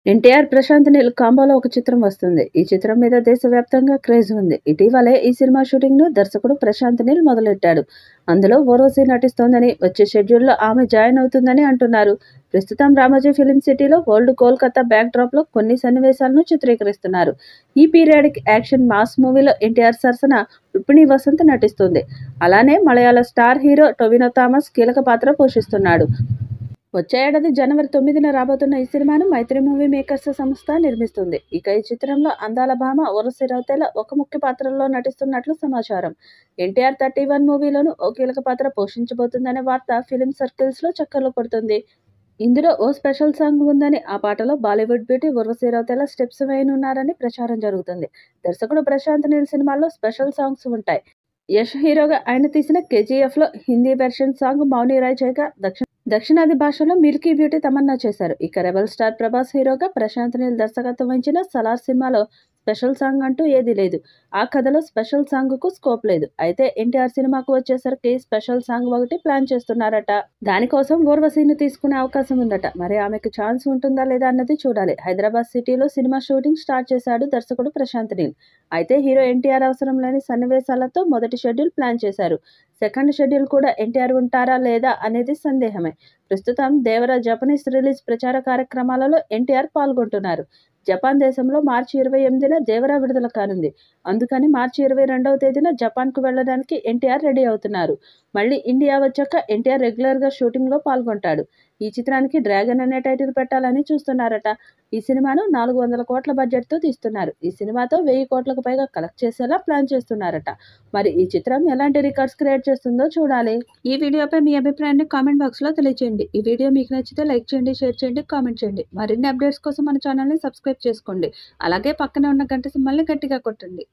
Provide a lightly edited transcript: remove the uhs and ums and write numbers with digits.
ఎన్టీఆర్, ప్రశాంత్ నీల్ కాంబోలో ఒక చిత్రం వస్తుంది. ఈ చిత్రం మీద దేశవ్యాప్తంగా క్రేజ్ ఉంది. ఇటీవలే ఈ సినిమా షూటింగ్ ను దర్శకుడు ప్రశాంత్ నీల్ మొదలెట్టాడు. అందులో ఊర్వశి నటిస్తోందని, వచ్చే షెడ్యూల్లో ఆమె జాయిన్ అవుతుందని అంటున్నారు. ప్రస్తుతం రామోజీ ఫిలిం సిటీలో ఓల్డ్ కోల్కతా బ్యాక్ డ్రాప్ లో కొన్ని సన్నివేశాలను చిత్రీకరిస్తున్నారు. ఈ పీరియాడిక్ యాక్షన్ మాస్ మూవీలో ఎన్టీఆర్ సరసన రుక్మిణి వసంత్ నటిస్తుంది. అలానే మలయాళ స్టార్ హీరో టొవినో థామస్ కీలక పాత్ర పోషిస్తున్నాడు. వచ్చే ఏడాది జనవరి 9న రాబోతున్న ఈ సినిమాను మైత్రి మూవీ మేకర్స్ సంస్థ నిర్మిస్తుంది. ఇక ఈ చిత్రంలో అందాల భామ ఊర్వశి రౌతేలా ఒక ముఖ్య పాత్రలో నటిస్తున్నట్లు సమాచారం. ఎన్టీఆర్ 31 మూవీలోనూ ఓ కీలక పాత్ర పోషించబోతుందనే వార్త ఫిలిం సర్కిల్స్ లో చక్కర్లు కొడుతుంది. ఇందులో ఓ స్పెషల్ సాంగ్ ఉందని, ఆ పాటలో బాలీవుడ్ బ్యూటీ ఊర్వశి రౌతేలా స్టెప్స్ వేయనున్నారని ప్రచారం జరుగుతుంది. దర్శకుడు ప్రశాంత్ నీల్ సినిమాల్లో స్పెషల్ సాంగ్స్ ఉంటాయి. యష్ హీరోగా ఆయన తీసిన కేజీఎఫ్ లో హిందీ వెర్షన్ సాంగ్ మౌని రాయ్ చేయగా, దక్షిణాది భాషలో మిల్కీ బ్యూటీ తమన్నా చేశారు. ఇక రెబల్ స్టార్ ప్రభాస్ హీరోగా ప్రశాంత్ నీల్ దర్శకత్వం వహించిన సలార్ సినిమాలో స్పెషల్ సాంగ్ అంటూ ఏదీ లేదు. ఆ కథలో స్పెషల్ సాంగ్ కు స్కోప్ లేదు. అయితే ఎన్టీఆర్ సినిమాకు వచ్చేసరికి స్పెషల్ సాంగ్ ఒకటి ప్లాన్ చేస్తున్నారట. దానికోసం ఊర్వశిని తీసుకునే అవకాశం ఉందట. మరి ఆమెకు ఛాన్స్ ఉంటుందా లేదా అన్నది చూడాలి. హైదరాబాద్ సిటీలో సినిమా షూటింగ్ స్టార్ట్ చేశాడు దర్శకుడు ప్రశాంత్ నీల్. అయితే హీరో ఎన్టీఆర్ అవసరం లేని సన్నివేశాలతో మొదటి షెడ్యూల్ ప్లాన్ చేశారు. సెకండ్ షెడ్యూల్ కూడా ఎన్టీఆర్ ఉంటారా లేదా అనేది సందేహమే. ప్రస్తుతం దేవర జపనీస్ రిలీజ్ ప్రచార కార్యక్రమాలలో ఎన్టీఆర్ పాల్గొంటున్నారు. జపాన్ దేశంలో మార్చి 28న దేవర విడుదల కానుంది. అందుకని మార్చి 22వ తేదీన జపాన్కు వెళ్లడానికి ఎన్టీఆర్ రెడీ అవుతున్నారు. మళ్ళీ ఇండియా వచ్చాక ఎన్టీఆర్ రెగ్యులర్గా షూటింగ్లో పాల్గొంటాడు. ఈ చిత్రానికి డ్రాగన్ అనే టైటిల్ పెట్టాలని చూస్తున్నారట. ఈ సినిమాను 400 కోట్ల బడ్జెట్తో తీస్తున్నారు. ఈ సినిమాతో 1000 కోట్లకు పైగా కలెక్ట్ చేసేలా ప్లాన్ చేస్తున్నారట. మరి ఈ చిత్రం ఎలాంటి రికార్డ్స్ క్రియేట్ చేస్తుందో చూడాలి. ఈ వీడియోపై మీ అభిప్రాయాన్ని కామెంట్ బాక్స్లో తెలియజేయండి. ఈ వీడియో మీకు నచ్చితే లైక్ చేయండి, షేర్ చేయండి, కామెంట్ చేయండి. మరిన్ని అప్డేట్స్ కోసం మన ఛానల్ని సబ్స్క్రైబ్ చేసుకోండి. అలాగే పక్కనే ఉన్న గంట సింబల్ని గట్టిగా కొట్టండి.